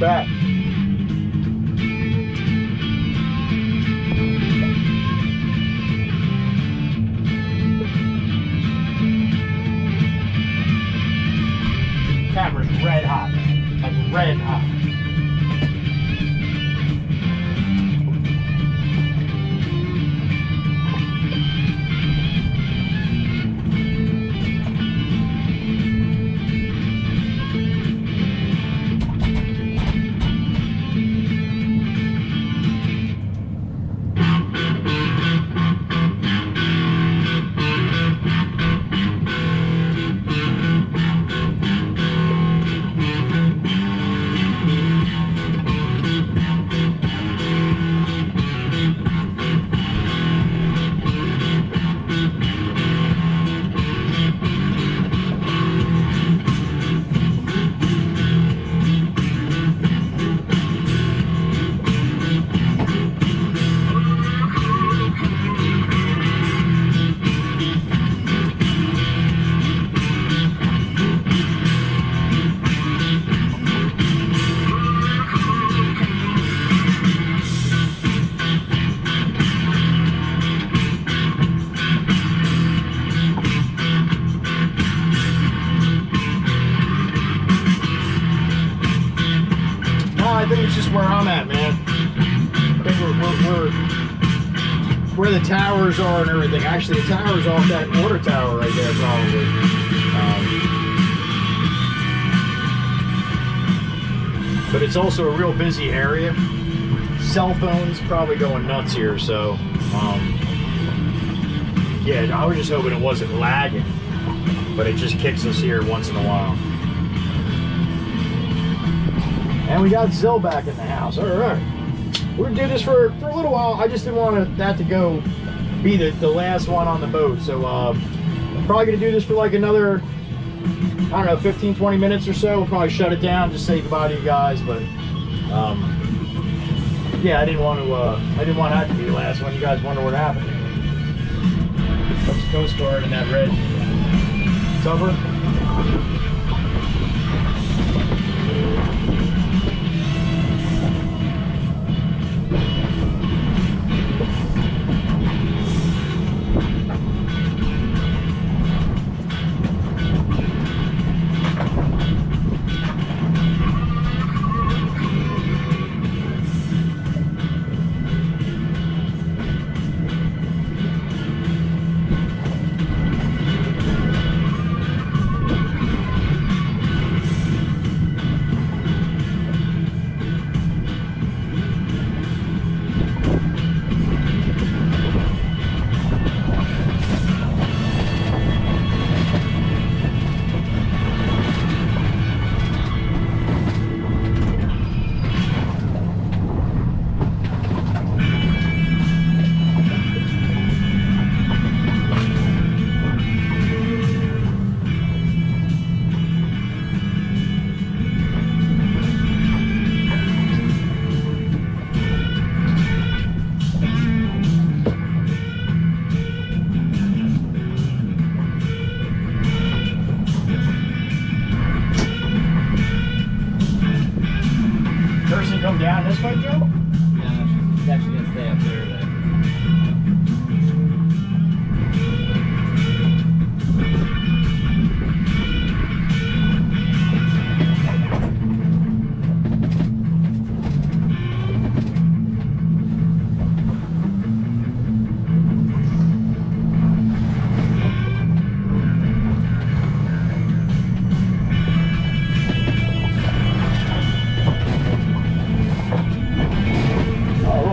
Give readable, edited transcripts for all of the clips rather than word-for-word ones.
back. Camera's red hot, like red hot. I think it's just where I'm at, man. I think we're where the towers are and everything. Actually, the tower's off that water tower right there, probably. But it's also a real busy area. Cell phones probably going nuts here, so yeah, I was just hoping it wasn't lagging, but it just kicks us here once in a while. And we got Zill back in the house. All right, we're gonna do this for a little while. I just didn't want that to go be the last one on the boat, so I'm probably gonna do this for like another, I don't know, 15-20 minutes or so. We'll probably shut it down, just say goodbye to you guys. But yeah, I didn't want that to be the last one. You guys wonder what happened. Let's Coast Guard in that red cover. Come down this way, Joe? No, she's actually gonna stay up there today.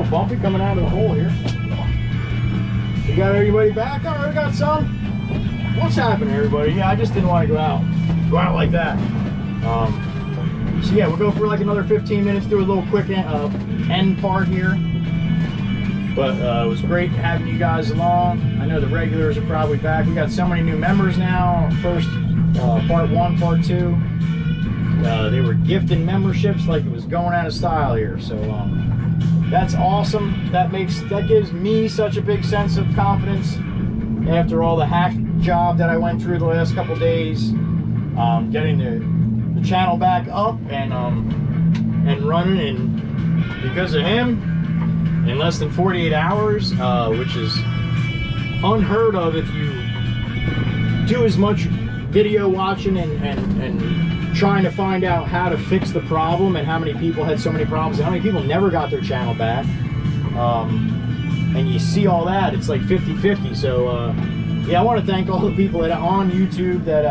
Bumpy coming out of the hole here. We got everybody back? All right, we got some. What's happening, everybody? Yeah, I just didn't want to go out like that. So yeah, we'll go for like another 15 minutes, do a little quick end part here. But it was great having you guys along. I know the regulars are probably back. We got so many new members now. First, part 1, part 2. They were gifting memberships like it was going out of style here. So that's awesome. That gives me such a big sense of confidence after all the hack job that I went through the last couple days, getting the channel back up and and running, and because of him, in less than 48 hours, which is unheard of if you do as much video watching and trying to find out how to fix the problem, and how many people had so many problems, and how many people never got their channel back. And you see all that, it's like 50-50. So yeah, I want to thank all the people that are on YouTube that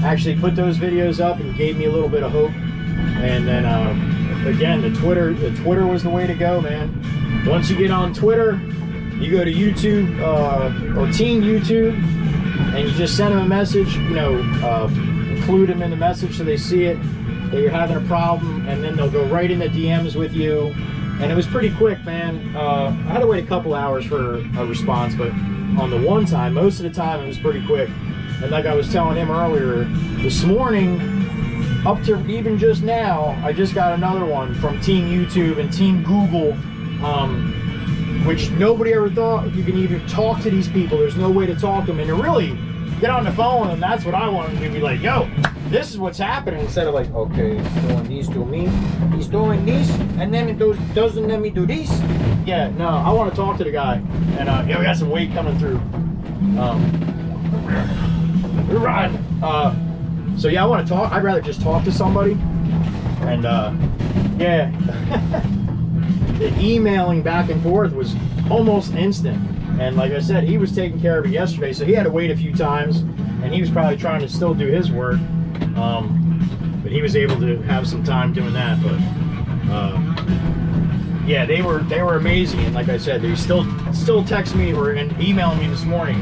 actually put those videos up and gave me a little bit of hope. And then again, the Twitter was the way to go, man. Once you get on Twitter, you go to YouTube or Team YouTube, and you just send them a message, you know, include them in the message so they see it, that you're having a problem, and then they'll go right in the DMs with you. And it was pretty quick, man. I had to wait a couple hours for a response, but on the one time, most of the time, it was pretty quick. And like I was telling him earlier, this morning, up to even just now, I just got another one from Team YouTube and Team Google, which nobody ever thought you can even talk to these people. There's no way to talk to them, and to really get on the phone, and that's what I wanted to be like, yo, this is what's happening, instead of like, okay, he's doing these to me, he's doing this, and then it doesn't let me do this. Yeah, no, I want to talk to the guy, and yeah, we got some weight coming through. We're riding. So yeah, I want to talk. I'd rather just talk to somebody, and yeah. The emailing back and forth was almost instant, and like I said, he was taking care of it yesterday, so he had to wait a few times, and he was probably trying to still do his work, but he was able to have some time doing that. But yeah, they were amazing, and like I said, they still text me and emailing me this morning,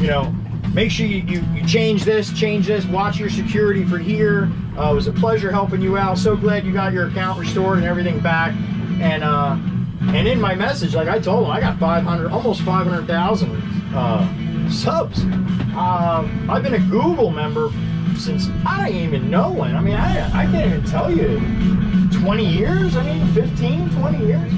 you know, make sure you change this, watch your security for here. It was a pleasure helping you out, so glad you got your account restored and everything back. And in my message, like I told him, I got almost 500,000 subs. I've been a Google member since, I don't even know when. I mean, I can't even tell you, 20 years? I mean, 15, 20 years?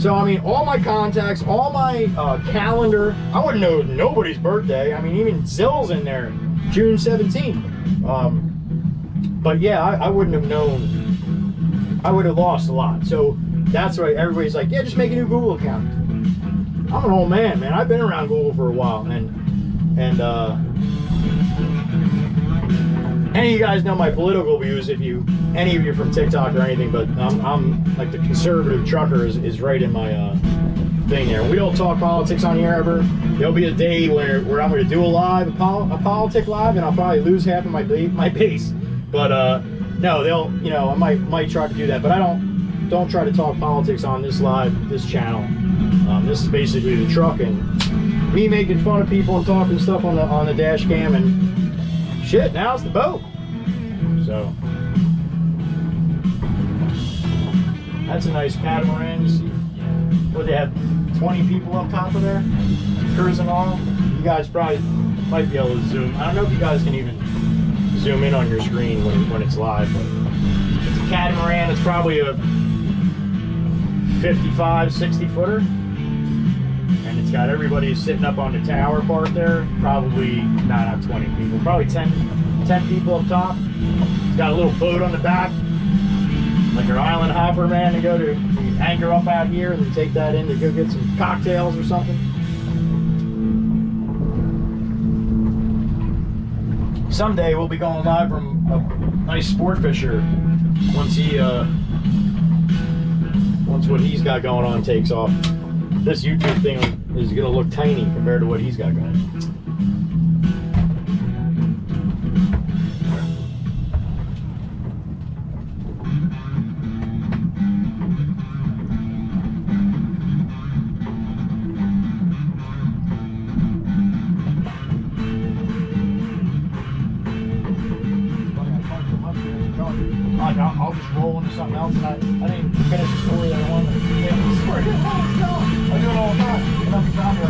So, I mean, all my contacts, all my calendar, I wouldn't know nobody's birthday. I mean, even Zill's in there, June 17th. But yeah, I wouldn't have known. I would have lost a lot. So that's why everybody's like, yeah, just make a new Google account. I'm an old man, man. I've been around Google for a while, and any of you guys know my political views, if any of you from TikTok or anything, but I'm like, the conservative trucker is right in my thing there. We don't talk politics on here ever. There'll be a day where I'm going to do a politic live, and I'll probably lose half of my base. But no, they'll, you know, I might try to do that, but I don't try to talk politics on this channel. This is basically the truck and me making fun of people and talking stuff on the dash cam, and shit, now it's the boat. So that's a nice catamaran. You see what they have, 20 people up top of there cruising on. You guys probably might be able to zoom. I don't know if you guys can even zoom in on your screen when it's live, but it's a catamaran. It's probably a 55, 60 footer, and it's got everybody sitting up on the tower part there. Probably not 20 people, probably 10 people up top. It's got a little boat on the back, like your island hopper, man, to go to anchor up out here and then take that in to go get some cocktails or something. Someday we'll be going live from a nice sport fisher once what he's got going on takes off. This YouTube thing is gonna look tiny compared to what he's got going. I'll just roll into something else, and I didn't finish the story that I wanted to finish. The story. I do it all the time. And I'll be down here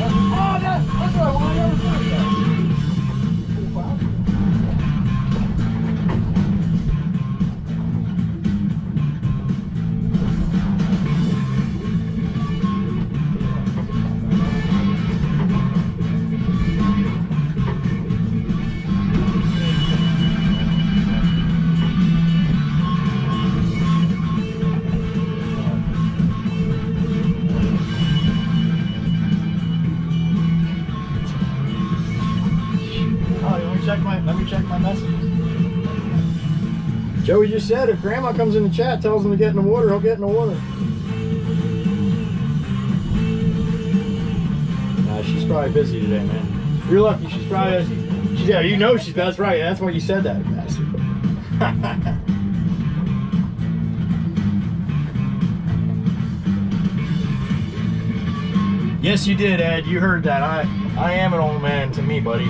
like, oh, that's what I want. I never finished that. not messages. Joey just said if Grandma comes in the chat, tells him to get in the water, he'll get in the water. Nah, she's probably busy today, man. You're lucky. She's probably. Yeah, you know she's. That's right. That's why you said that. Yes, you did, Ed. You heard that. I am an old man to me, buddy.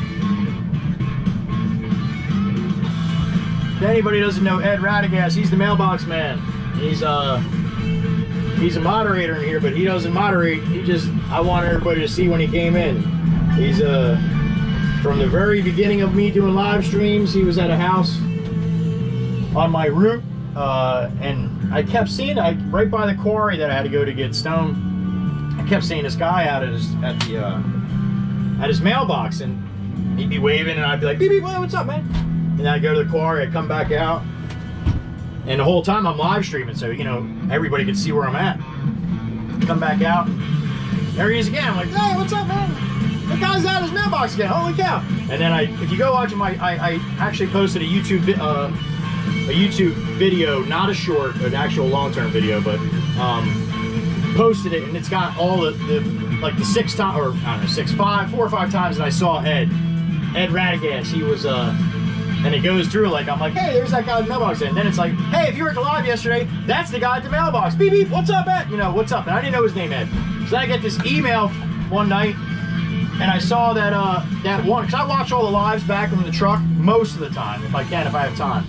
If anybody doesn't know Ed Radagast, he's the mailbox man. He's a moderator in here, but he doesn't moderate. I want everybody to see when he came in. He's from the very beginning of me doing live streams, he was at a house on my route, and I kept seeing right by the quarry that I had to go to get stone. I kept seeing this guy out at his mailbox, and he'd be waving, and I'd be like, beep, beep, what's up, man? And I'd go to the quarry, I'd come back out, and the whole time I'm live streaming, so you know everybody could see where I'm at. Come back out, there he is again. I'm like, hey, what's up, man? The guy's out his mailbox again. Holy cow! And then if you go watch I actually posted a YouTube video, not a short, an actual long-term video, but posted it, and it's got all the like the 6 times, or I don't know, 4 or 5 times that I saw Ed Radagast. He was and it goes through, like, I'm like, hey, there's that guy at the mailbox. And then it's like, hey, if you were at the live yesterday, that's the guy at the mailbox. Beep, beep, what's up, Ed? You know, what's up? And I didn't know his name, Ed. So then I get this email one night, and I saw that that one, because I watch all the lives back from the truck most of the time, if I have time.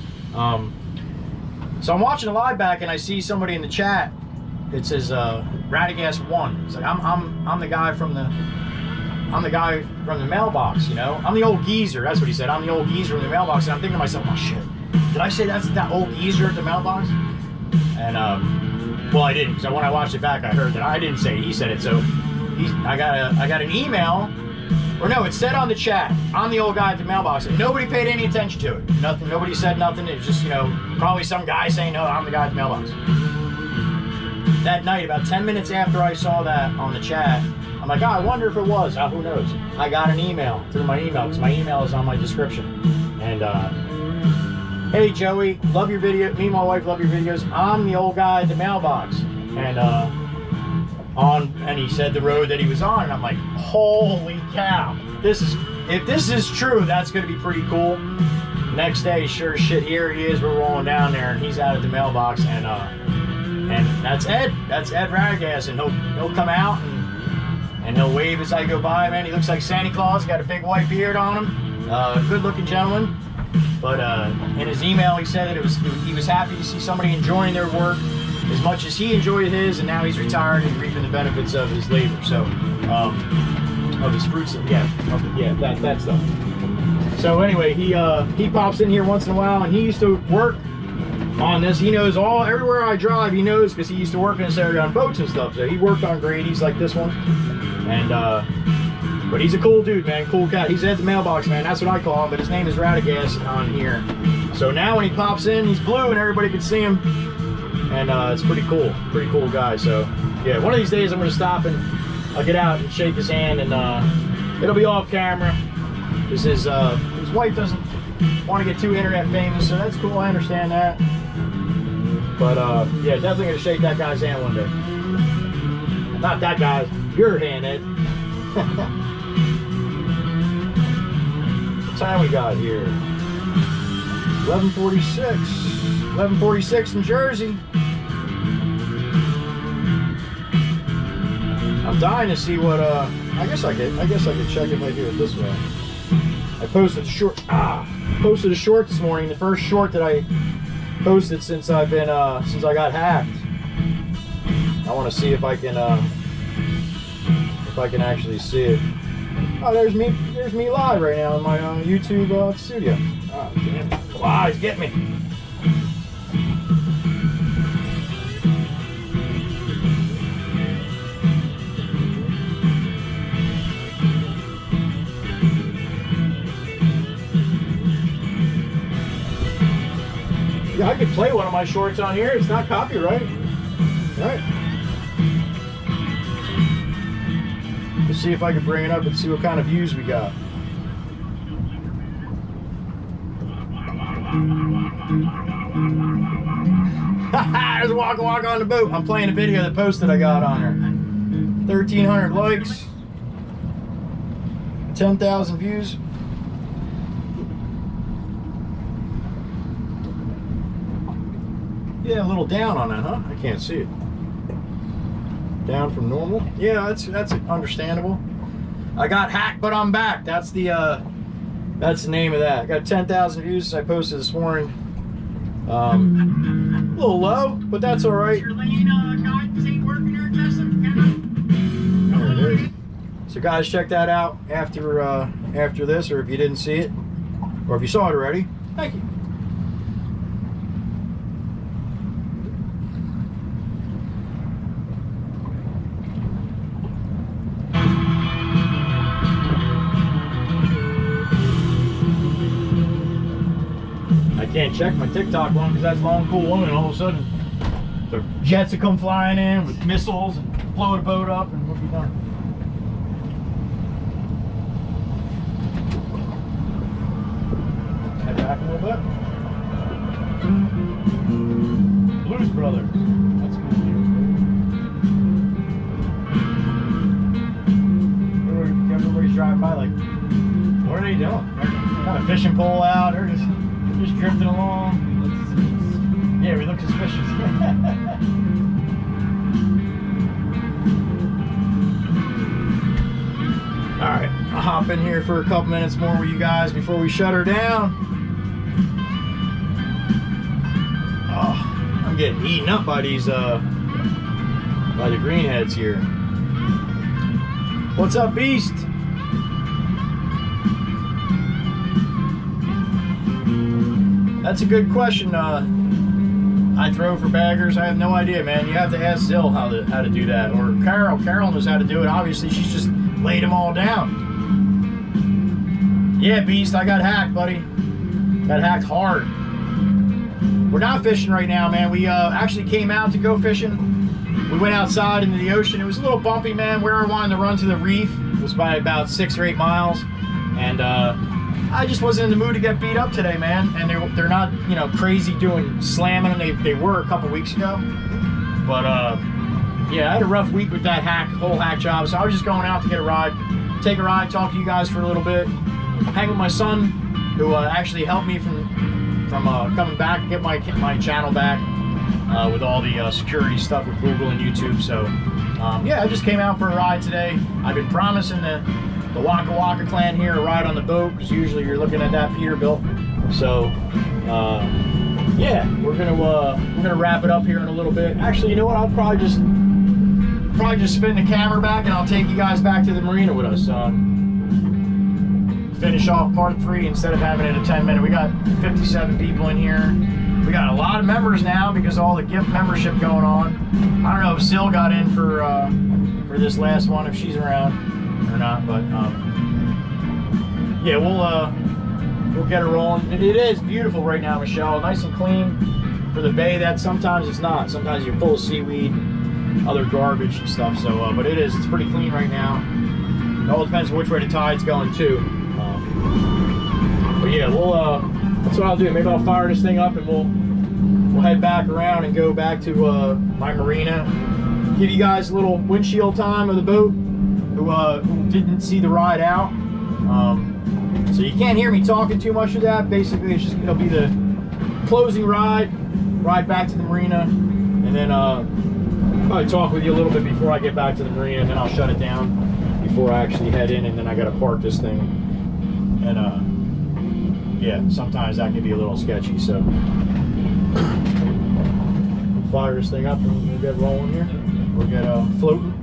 So I'm watching the live back, and I see somebody in the chat. It says Radagast 1. It's like I'm the guy from the mailbox, you know. I'm the old geezer. That's what he said. I'm the old geezer from the mailbox. And I'm thinking to myself, oh shit, did I say that's that old geezer at the mailbox? And well, I didn't, because when I watched it back, I heard that I didn't say it. He said it. So I got an email, or no, it said on the chat, I'm the old guy at the mailbox, and nobody paid any attention to it. Nothing. Nobody said nothing. It was just, you know, probably some guy saying, no, I'm the guy at the mailbox. That night, about 10 minutes after I saw that on the chat, I'm like, oh, I wonder if it was. Who knows? I got an email through my email, because my email is on my description. And, hey, Joey, love your video. Me and my wife love your videos. I'm the old guy at the mailbox. And, and he said the road that he was on. And I'm like, holy cow. If this is true, that's going to be pretty cool. Next day, sure as shit, here he is. We're rolling down there, and he's out at the mailbox. And that's Ed. That's Ed Radagast, and he'll come out and he'll wave as I go by, man. He looks like Santa Claus. Got a big white beard on him. Good-looking gentleman. But in his email, he said that he was happy to see somebody enjoying their work as much as he enjoyed his, and now he's retired and reaping the benefits of his labor. So, of his fruits, that stuff. So anyway, he pops in here once in a while, and he used to work on this. He knows everywhere I drive, he knows, because he used to work in this area on boats and stuff. So he worked on Grady's like this one, and but he's a cool dude, man, cool cat. He's at the mailbox, man. That's what I call him, but his name is Radagast on here. So now when he pops in, he's blue, and everybody can see him, and it's pretty cool guy. So yeah, one of these days I'm gonna stop and I'll get out and shake his hand, and it'll be off camera, because his wife doesn't want to get too internet famous, so that's cool. I understand that. But yeah, definitely gonna shake that guy's hand one day. Not that guy's, your hand, Ed. What time we got here? 11:46. 11:46 in Jersey. I'm dying to see what I guess I could check if I do it this way. I posted a short this morning, the first short that I posted since I got hacked. I want to see if I can actually see it. Oh, there's me live right now in my YouTube studio. Oh, damn it. Wow, he's getting me. Yeah, I could play one of my shorts on here. It's not copyright. All right. Let's see if I can bring it up and see what kind of views we got. There's a Wacha Wacha on the boat. I'm playing a video that posted I got on her. 1,300 likes. 10,000 views. Yeah, a little down on that, huh? I can't see it. Down from normal. Yeah, that's understandable. I got hacked, but I'm back. That's the name of that. I got 10,000 views since I posted this morning. A little low, but that's all right. There it is. So guys, check that out after this, or if you didn't see it, or if you saw it already, thank you. I can't check my TikTok one because that's long, cool woman, and all of a sudden the jets will come flying in with missiles and blow the boat up, and we'll be done. Head back a little bit. Blues Brothers. That's cool. Everybody's driving by like, what are they doing? They're got a fishing pole out. They're just drifting along. Yeah, we look suspicious. Alright, I'll hop in here for a couple minutes more with you guys before we shut her down. Oh, I'm getting eaten up by these, by the greenheads here. What's up, Beast? That's a good question. I throw for baggers. I have no idea, man. You have to ask Zill how to do that, or Carol. Carol knows how to do it. Obviously, she's just laid them all down. Yeah, Beast, I got hacked, buddy. Got hacked hard. We're not fishing right now, man. We actually came out to go fishing. We went outside into the ocean. It was a little bumpy, man. Where I wanted to run to the reef was by about 6 or 8 miles, and I just wasn't in the mood to get beat up today, man. And they're not, you know, crazy doing slamming them. They were a couple weeks ago, but yeah, I had a rough week with that whole hack job. So I was just going out to get a ride, take a ride, talk to you guys for a little bit, hang with my son, who actually helped me from coming back, get my channel back with all the security stuff with Google and YouTube. So yeah, I just came out for a ride today. I've been promising the Wacha Wacha Clan here a ride on the boat, because usually you're looking at that Peterbilt. So yeah, we're gonna wrap it up here in a little bit. Actually, you know what? I'll probably just spin the camera back, and I'll take you guys back to the marina with us. Finish off part 3 instead of having it a 10-minute. We got 57 people in here. We got a lot of members now because of all the gift membership going on. I don't know if Sil got in for this last one, if she's around or not, but yeah, we'll get her rolling. It is beautiful right now, Michelle. Nice and clean for the bay. That sometimes it's not. Sometimes you're full of seaweed, other garbage and stuff. So, but it's pretty clean right now. It all depends on which way the tide's going too. But yeah, that's what I'll do. Maybe I'll fire this thing up and we'll head back around and go back to my marina. Give you guys a little windshield time of the boat who didn't see the ride out. So you can't hear me talking too much of that. Basically, it'll be the closing ride back to the marina, and then probably talk with you a little bit before I get back to the marina, and then I'll shut it down before I actually head in, and then I gotta park this thing. And yeah, sometimes that can be a little sketchy, so fire this thing up and we'll get rolling here. We'll get floating.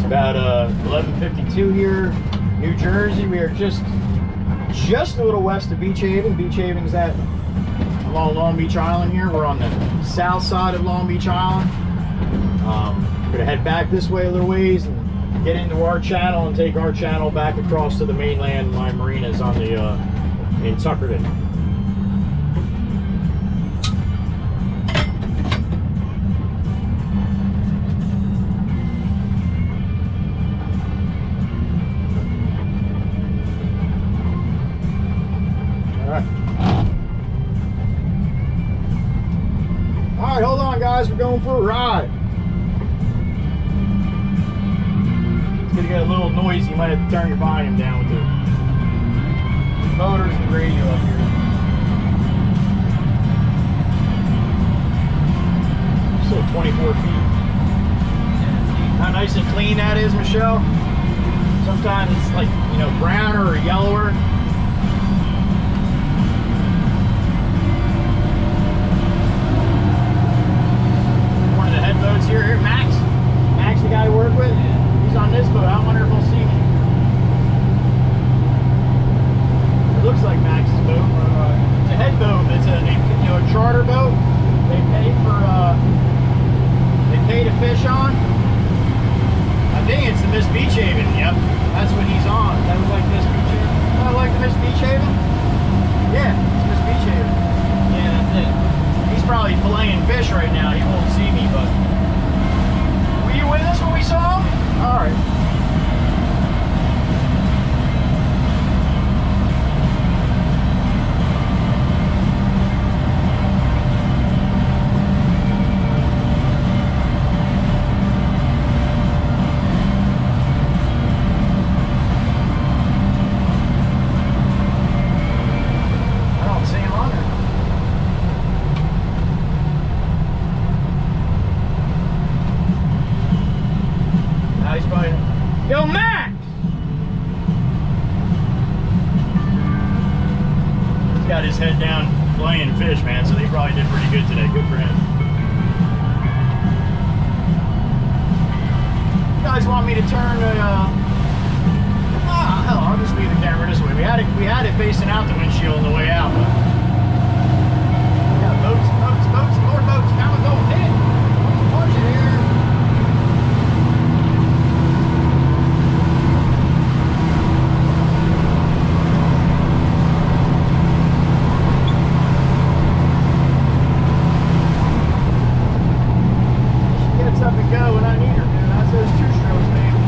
About 11:52 here, New Jersey. We are just just a little west of Beach Haven. Beach Haven's that along Long Beach Island here. We're on the south side of Long Beach Island. We're gonna head back this way a little ways and get into our channel and take our channel back across to the mainland. My marina's on the in Tuckerton. All right, hold on, guys. We're going for a ride. It's gonna get a little noisy. You might have to turn your volume down with the motors and radio up here. Still 24 feet. How nice and clean that is, Michelle. Sometimes it's like, you know, browner or yellower. Boats here. Max, the guy I work with, he's on this boat. I wonder if he'll see me. It looks like Max's boat. It's a head boat. It's a charter boat. They pay to fish on. I think it's the Miss Beach Haven. Yep, that's what he's on. That was like Miss Beach Haven. Oh, like the Miss Beach Haven? Yeah, it's Miss Beach Haven. Yeah, that's it. He's probably filleting fish right now. He won't see me, but. Were you with us when we saw him? All right. I don't see him on there. He's probably, yo, Max! He's got his head down playing fish, man, so they probably did pretty good today. Good for him. You guys want me to turn the, hell, I'll just leave the camera this way. We had it facing out the windshield on the way out, but we got boats, more boats. Now we're going in. Watch it here. Up and go when I need her, dude. That's those 2 strokes, baby.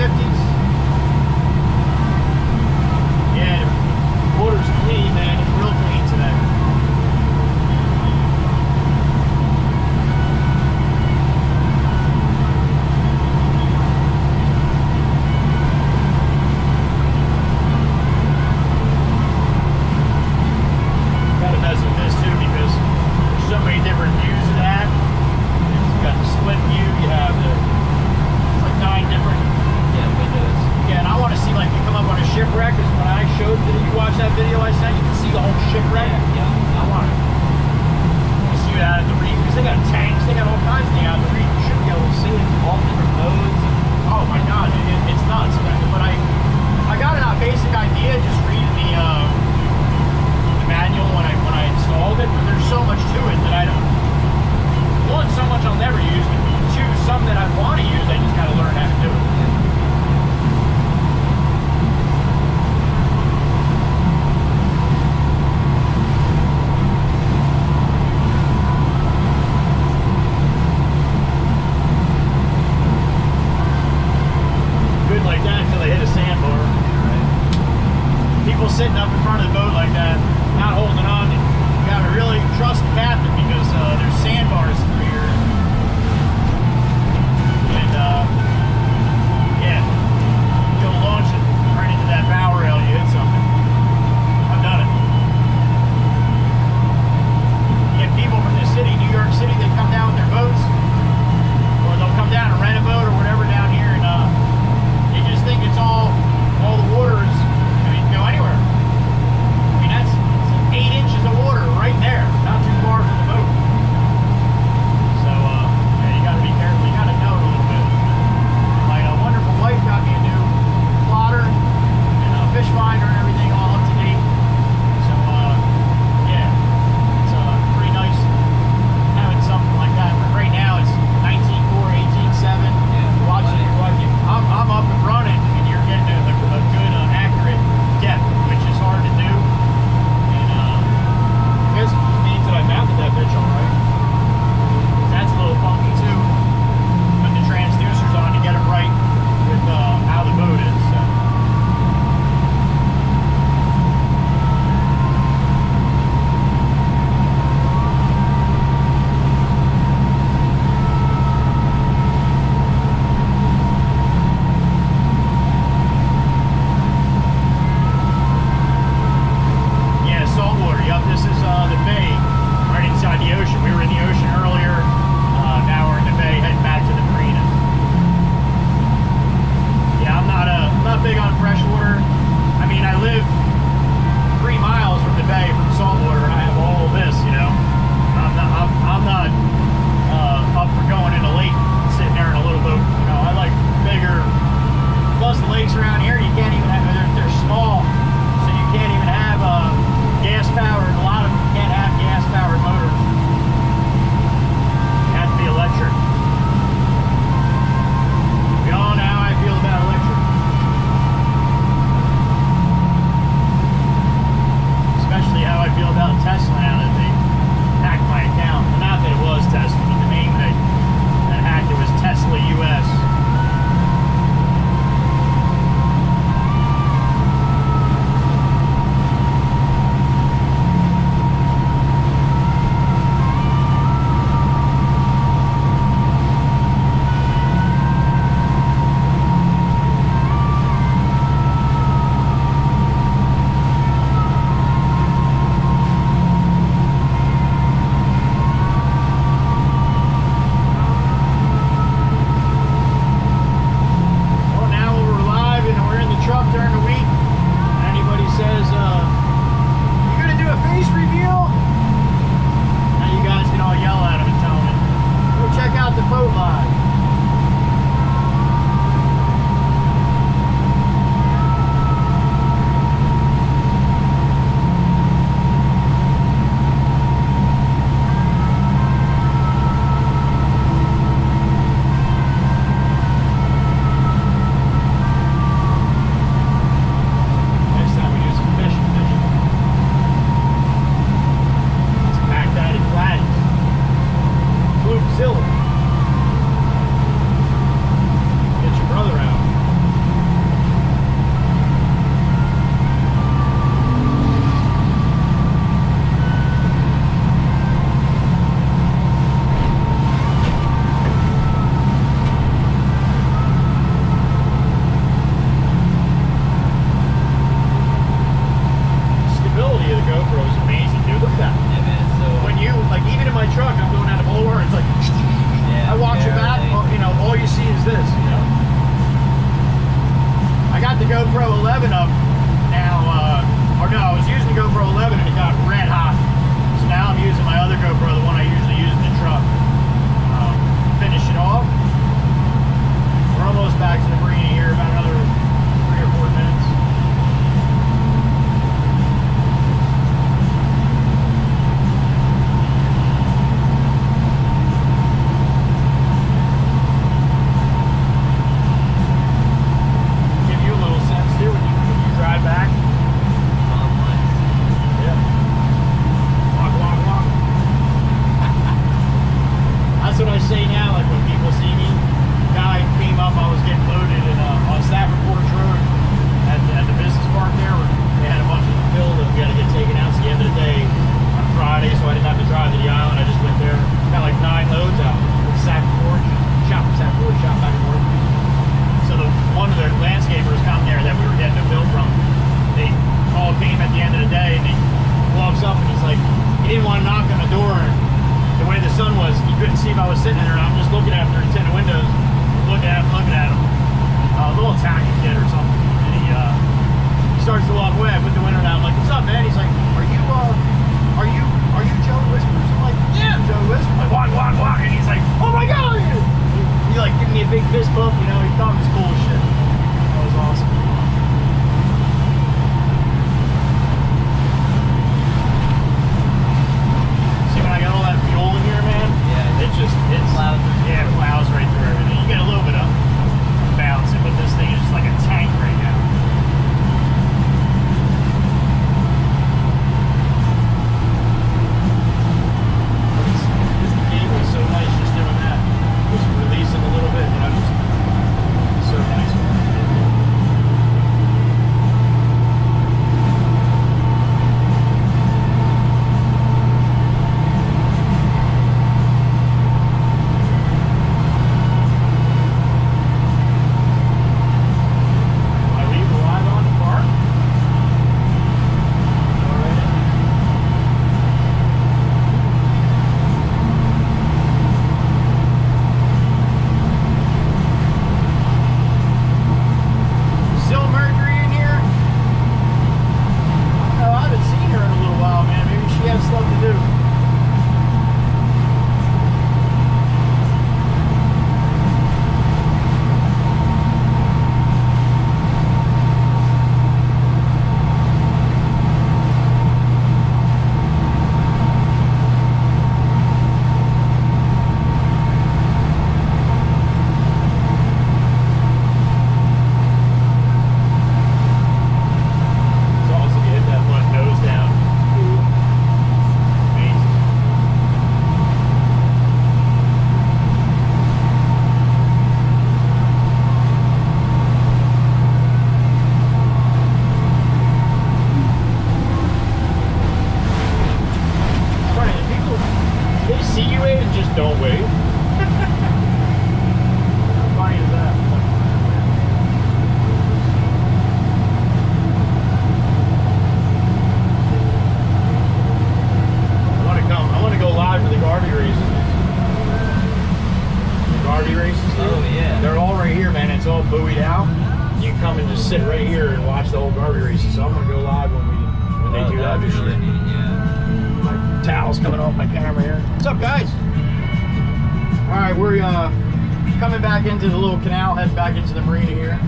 50s. Yeah, the water's clean, man. It's real clean today. Gotta mess with this too because there's so many different views of that. You got the split view, you have the, it's like 9 different windows. Yeah, and I want to see, like, you come up on a shipwreck, because when I showed you, you watch that video I sent, you can see the whole shipwreck. Yeah. I want to see it out at the reef, because they got tanks, they got all kinds of things out at the reef. You should be able to see it. All different modes. Oh my god, it's nuts. But I got a basic idea just reading the manual when I installed it, but there's so much to it that I don't, one, so much I'll never use, but two, some that I want to use, I just got to learn how to do it. Like that until they hit a sandbar. Right. People sitting up in front of the boat like that, not holding on, you gotta really trust the captain because there's sandbars through here. And yeah, you'll launch it right into that bow rail, you hit something. I've done it. You get people from the city, New York City, they come down with their boats, or they'll come down and rent a boat or whatever down here, and they just think it's all the water is, I mean, go anywhere. I mean, that's 11 up now, or no, I was using the GoPro 11 and it got red hot. So now I'm using my other GoPro, the one I usually use in the truck. Finish it off. We're almost back to the marina here, about another 3 or 4 minutes. Give you a little sense too when you drive back. Yeah. Walk, walk, walk. That's what I say now, like when people see me. Guy came up, I was getting loaded in, on Stafford Porch Road at the business park there. Where they had a bunch of fill that we got to get taken out. So the end of the day on Friday, so I didn't have to drive to the island. I just went there, got like 9 loads out. Stafford Porch, shop back and forth. So one of the landscapers come there that we were getting a bill from. They all came at the end of the day, and he walks up and he's like, he didn't want to knock on the door. And the way the sun was, you couldn't see if I was sitting in there. And I'm just looking out through the tinted windows. Looking at him, a little Italian kid or something, and he starts to walk away. I put the window down. I'm like, "What's up, man?" He's like, "Are you Joe Whispers?" I'm like, "Yeah, Joe Whispers." I'm like, walk, and he's like, "Oh my God!" He like giving me a big fist bump. You know, he thought it was cool as shit. That was awesome. See, when I got all that fuel in here, man, yeah, it's loud. Yeah, it plows right through everything. You get a little bit of bouncing, but this thing is just like a tank right now. This cable is so nice just doing that. Just releasing a little bit, you know, just so nice. Sit right here and watch the whole Garvey races. So I'm gonna go live when they do that this year. Yeah. My towel's coming off my camera here. What's up, guys? All right, we're coming back into the little canal, heading back into the marina here.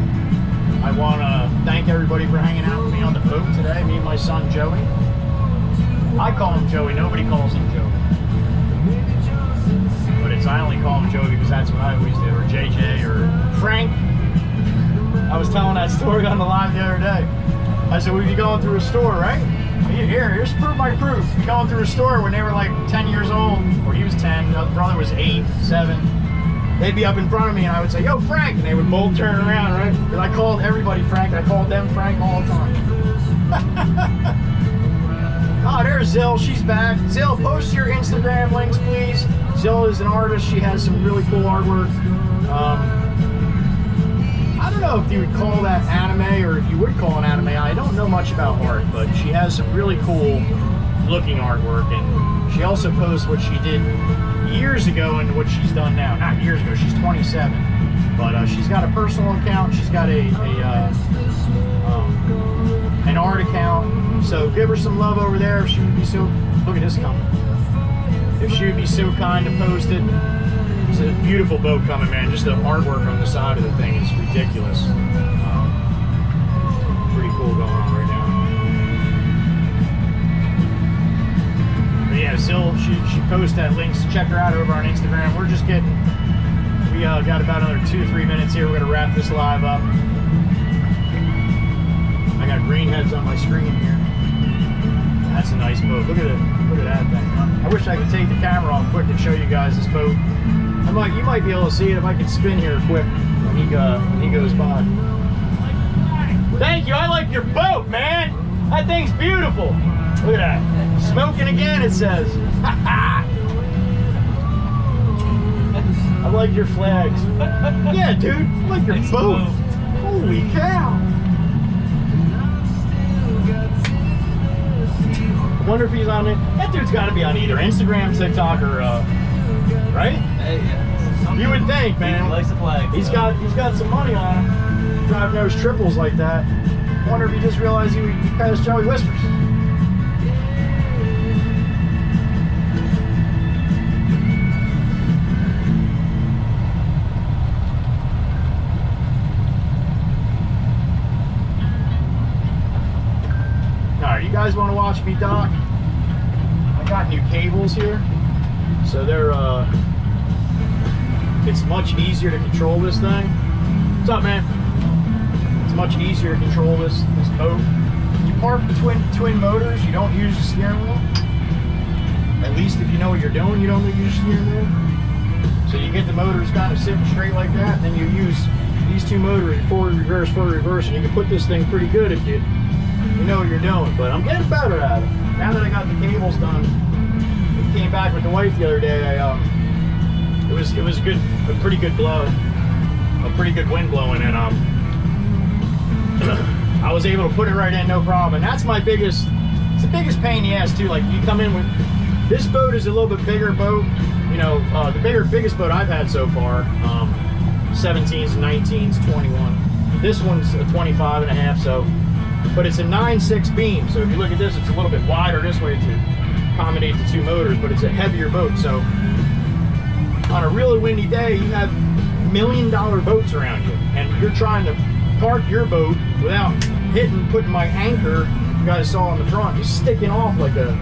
I want to thank everybody for hanging out with me on the boat today. Me and my son Joey. I call him Joey. Nobody calls him Joey. But I only call him Joey because that's what I always do, or JJ, or Frank. I was telling that story on the live the other day. I said, we'd be going through a store, right? Here's proof by proof. Going through a store when they were like 10 years old, or he was 10, the other brother was 8, 7. They'd be up in front of me and I would say, "Yo, Frank," and they would both turn around, right? And I called everybody Frank. I called them Frank all the time. Oh, there's Zill. She's back. Zill, post your Instagram links, please. Zill is an artist. She has some really cool artwork. I don't know if you would call that anime, or if you would call it anime. I don't know much about art, but she has some really cool looking artwork, and she also posts what she did years ago and what she's done now. Not years ago, she's 27. But she's got a personal account. She's got an art account. So give her some love over there. If she would be so, look at this coming. If she would be so kind to post it. It's a beautiful boat coming, man. Just the artwork on the side of the thing is ridiculous. Pretty cool going on right now. But yeah, still, she posts that links. Check her out over on Instagram. We're just getting, we got about another 2-3 minutes here. We're gonna wrap this live up. I got green heads on my screen here. That's a nice boat. Look at it. Look at that thing. I wish I could take the camera off quick and show you guys this boat. You might be able to see it if I could spin here quick when he goes by. Thank you. I like your boat, man. That thing's beautiful. Look at that. Smoking again, it says. I like your flags. Yeah, dude. I like your boat. Holy cow. I wonder if he's on it. That dude's got to be on either Instagram, TikTok, or right? Hey, yeah. You would think, man. He likes the flag. He's got some money on him. Driving those triples like that. I wonder if he just realized he passed Joey Whispers. Alright, you guys want to watch me dock? I got new cables here. So they're it's much easier to control this thing. What's up, man? It's much easier to control this boat. You park the twin motors, you don't use the steering wheel. At least if you know what you're doing, you don't use the steering wheel. So you get the motors kind of sitting straight like that, and then you use these two motors, forward, reverse, and you can put this thing pretty good if you know what you're doing. But I'm getting better at it. Now that I got the cables done, I came back with the wife the other day. It was a pretty good blow, a pretty good wind blowing, and I was able to put it right in, no problem. And that's my biggest, it's the biggest pain in the ass too. Like you come in with, this boat is a little bit bigger boat, you know, the biggest boat I've had so far, 17s, 19s, 21. This one's a 25 and a half, so, but it's a 9/6 beam. So if you look at this, it's a little bit wider this way to accommodate the two motors, but it's a heavier boat. So on a really windy day, you have $1 million boats around you, and you're trying to park your boat without putting my anchor, you guys saw on the front, is sticking off like a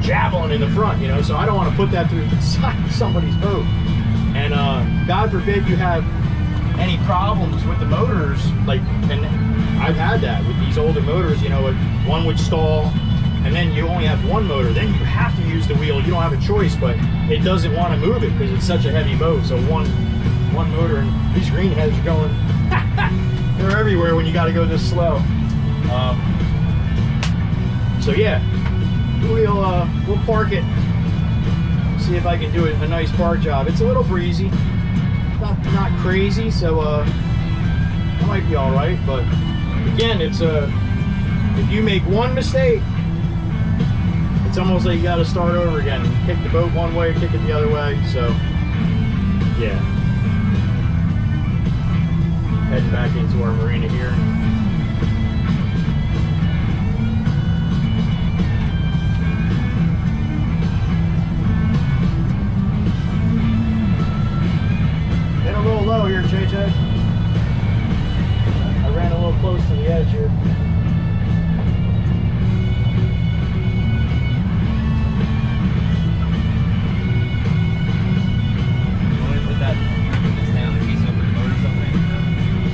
javelin in the front, you know, so I don't want to put that through the side of somebody's boat. And God forbid you have any problems with the motors, like, and I've had that with these older motors, you know, one would stall, and then you only have one motor, then you have to use the wheel. You don't have a choice, but it doesn't want to move it because it's such a heavy boat. So one motor, and these green heads are going, they're everywhere when you got to go this slow. So yeah, we'll park it, see if I can do a nice park job. It's a little breezy, not crazy, so it might be all right. But again, it's if you make one mistake, it's almost like you got to start over again. Kick the boat one way, kick it the other way. So yeah, heading back into our marina here. Been a little low here, JJ. I ran a little close to the edge here.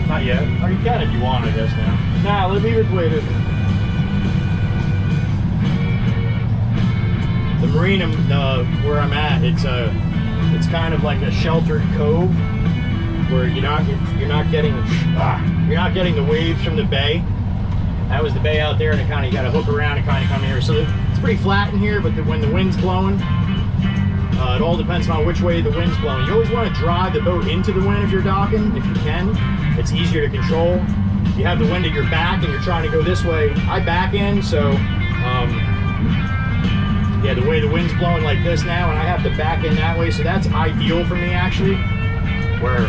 Not yet. Or you can if you want, I guess, now. Nah, let's leave it the way it is. The marina where I'm at, it's kind of like a sheltered cove where you're not getting the waves from the bay. That was the bay out there, and it kind of, you got to hook around and kind of come here. So it's pretty flat in here, but when the wind's blowing, it all depends on which way the wind's blowing. You always want to drive the boat into the wind if you're docking, if you can. It's easier to control. You have the wind at your back and you're trying to go this way. I back in, so yeah, the way the wind's blowing like this now, and I have to back in that way, so that's ideal for me actually, where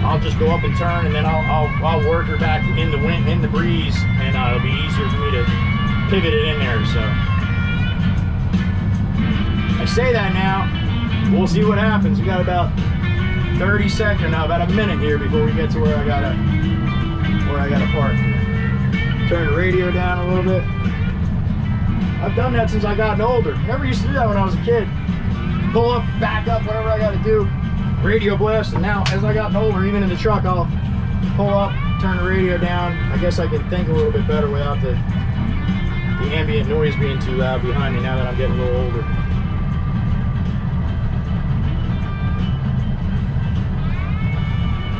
I'll just go up and turn, and then I'll work her back in the wind, in the breeze, and it'll be easier for me to pivot it in there. So I say that now. We'll see what happens. We got about 30 seconds, no, about a minute here before we get to where I gotta park. Turn the radio down a little bit. I've done that since I gotten older. Never used to do that when I was a kid. Pull up, back up, whatever I gotta do. Radio blast, and now as I gotten older, even in the truck, I'll pull up, turn the radio down. I guess I can think a little bit better without the ambient noise being too loud behind me now that I'm getting a little older.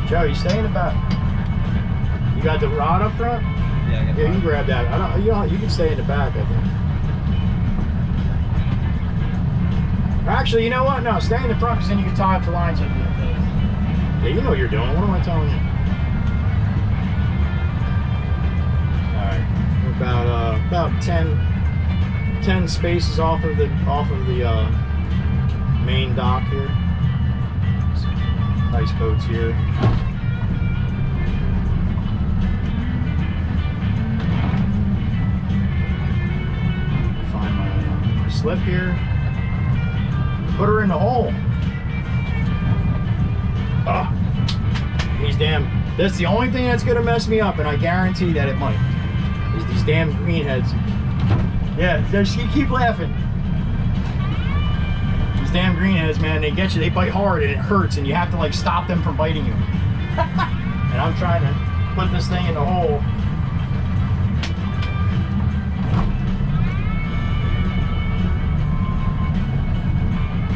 Joe, you stay in the back. You got the rod up front? Yeah, I got you can grab that. You can stay in the back, I think. Actually, you know what? No, stay in the front, because then you can tie up the lines. Yeah, you know what you're doing. What am I telling you? All right, we're about 10 spaces off of the main dock here. Some nice boats here. Find my slip here. Put her in the hole. These damn, that's the only thing that's gonna mess me up, and I guarantee that it might, is these damn greenheads. Yeah, you keep laughing. These damn greenheads, man, they get you, they bite hard and it hurts, and you have to like stop them from biting you. And I'm trying to put this thing in the hole.